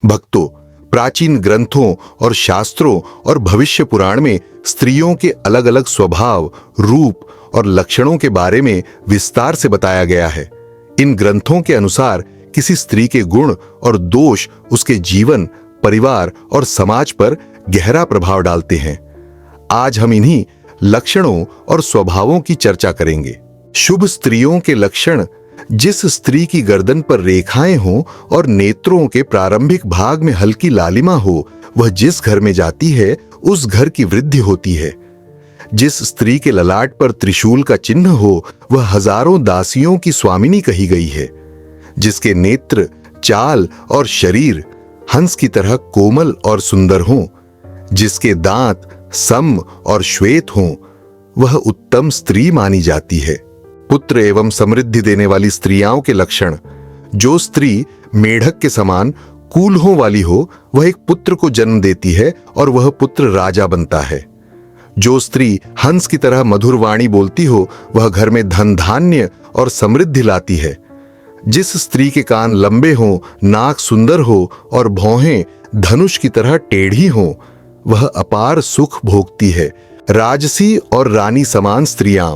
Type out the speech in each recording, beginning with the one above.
भक्तों, प्राचीन ग्रंथों और शास्त्रों और भविष्य पुराण में स्त्रियों के अलग अलग स्वभाव, रूप और लक्षणों के बारे में विस्तार से बताया गया है। इन ग्रंथों के अनुसार किसी स्त्री के गुण और दोष उसके जीवन, परिवार और समाज पर गहरा प्रभाव डालते हैं। आज हम इन्हीं लक्षणों और स्वभावों की चर्चा करेंगे। शुभ स्त्रियों के लक्षण: जिस स्त्री की गर्दन पर रेखाएं हों और नेत्रों के प्रारंभिक भाग में हल्की लालिमा हो, वह जिस घर में जाती है उस घर की वृद्धि होती है। जिस स्त्री के ललाट पर त्रिशूल का चिन्ह हो, वह हजारों दासियों की स्वामिनी कही गई है। जिसके नेत्र, चाल और शरीर हंस की तरह कोमल और सुंदर हों, जिसके दांत सम और श्वेत हों, वह उत्तम स्त्री मानी जाती है। पुत्र एवं समृद्धि देने वाली स्त्रियों के लक्षण: जो स्त्री मेढक के समान कूल्हों वाली हो, वह एक पुत्र को जन्म देती है और वह पुत्र राजा बनता है। जो स्त्री हंस की तरह मधुर वाणी बोलती हो, वह घर में धन धान्य और समृद्धि लाती है। जिस स्त्री के कान लंबे हों, नाक सुंदर हो और भौहें धनुष की तरह टेढ़ी हों, वह अपार सुख भोगती है। राजसी और रानी समान स्त्रियां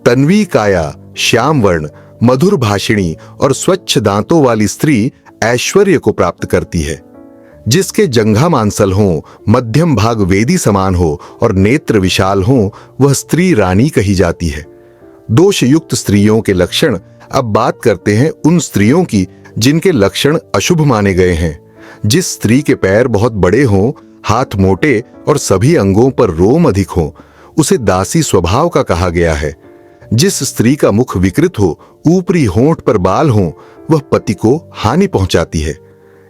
तन्वी काया, श्याम वर्ण, मधुर भाषिणी और स्वच्छ दांतों वाली स्त्री ऐश्वर्य को प्राप्त करती है। जिसके जंघा मांसल हों, मध्यम भाग वेदी समान हो और नेत्र विशाल हों, वह स्त्री रानी कही जाती है। दोषयुक्त स्त्रियों के लक्षण: अब बात करते हैं उन स्त्रियों की जिनके लक्षण अशुभ माने गए हैं। जिस स्त्री के पैर बहुत बड़े हों, हाथ मोटे और सभी अंगों पर रोम अधिक हों, उसे दासी स्वभाव का कहा गया है। जिस स्त्री का मुख विकृत हो, ऊपरी होंठ पर बाल हों, वह पति को हानि पहुंचाती है।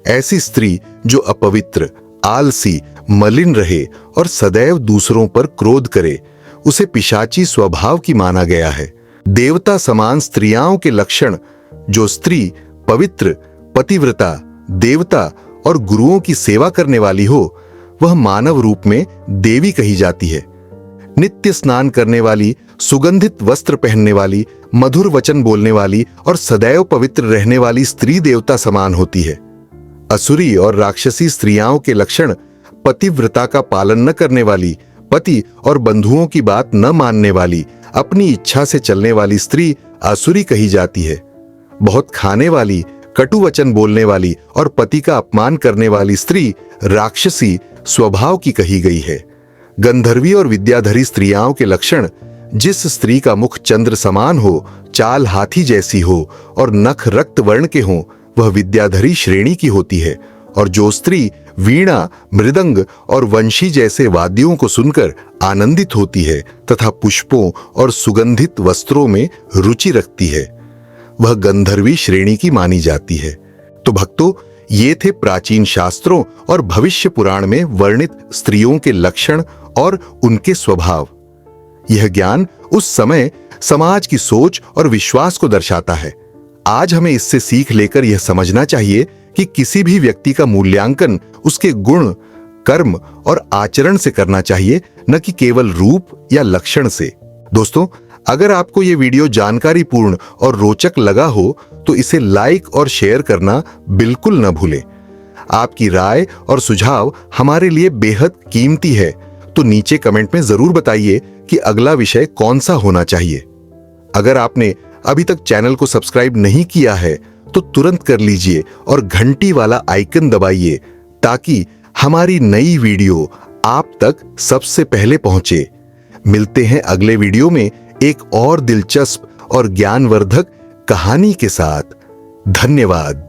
ऐसी स्त्री जो अपवित्र, आलसी, मलिन रहे और सदैव दूसरों पर क्रोध करे, उसे पिशाची स्वभाव की माना गया है। देवता समान स्त्रियों के लक्षण: जो स्त्री पवित्र, पतिव्रता, देवता और गुरुओं की सेवा करने वाली हो, वह मानव रूप में देवी कही जाती है। नित्य स्नान करने वाली, सुगंधित वस्त्र पहनने वाली, मधुर वचन बोलने वाली और सदैव पवित्र रहने वाली स्त्री देवता समान होती है। असुरी और राक्षसी स्त्रियों के लक्षण: पतिव्रता का पालन न करने वाली, पति और बंधुओं की बात न मानने वाली, अपनी इच्छा से चलने वाली स्त्री असुरी कही जाती है। बहुत खाने वाली, कटु वचन बोलने वाली और पति का अपमान करने वाली स्त्री राक्षसी स्वभाव की कही गई है। गंधर्वी और विद्याधरी स्त्रियों के लक्षण: जिस स्त्री का मुख चंद्र समान हो, चाल हाथी जैसी हो और नख रक्त वर्ण के हों, वह विद्याधरी श्रेणी की होती है। और जो स्त्री वीणा, मृदंग और वंशी जैसे वाद्यों को सुनकर आनंदित होती है तथा पुष्पों और सुगंधित वस्त्रों में रुचि रखती है, वह गंधर्वी श्रेणी की मानी जाती है। तो भक्तों, ये थे प्राचीन शास्त्रों और भविष्य पुराण में वर्णित स्त्रियों के लक्षण और उनके स्वभाव। यह ज्ञान उस समय समाज की सोच और विश्वास को दर्शाता है। आज हमें इससे सीख लेकर यह समझना चाहिए कि किसी भी व्यक्ति का मूल्यांकन उसके गुण, कर्म और आचरण से करना चाहिए, न कि केवल रूप या लक्षण से। दोस्तों, अगर आपको यह वीडियो जानकारीपूर्ण और रोचक लगा हो तो इसे लाइक और शेयर करना बिल्कुल न भूलें। आपकी राय और सुझाव हमारे लिए बेहद कीमती है, तो नीचे कमेंट में जरूर बताइए कि अगला विषय कौन सा होना चाहिए। अगर आपने अभी तक चैनल को सब्सक्राइब नहीं किया है तो तुरंत कर लीजिए और घंटी वाला आइकन दबाइए ताकि हमारी नई वीडियो आप तक सबसे पहले पहुंचे। मिलते हैं अगले वीडियो में एक और दिलचस्प और ज्ञानवर्धक कहानी के साथ। धन्यवाद।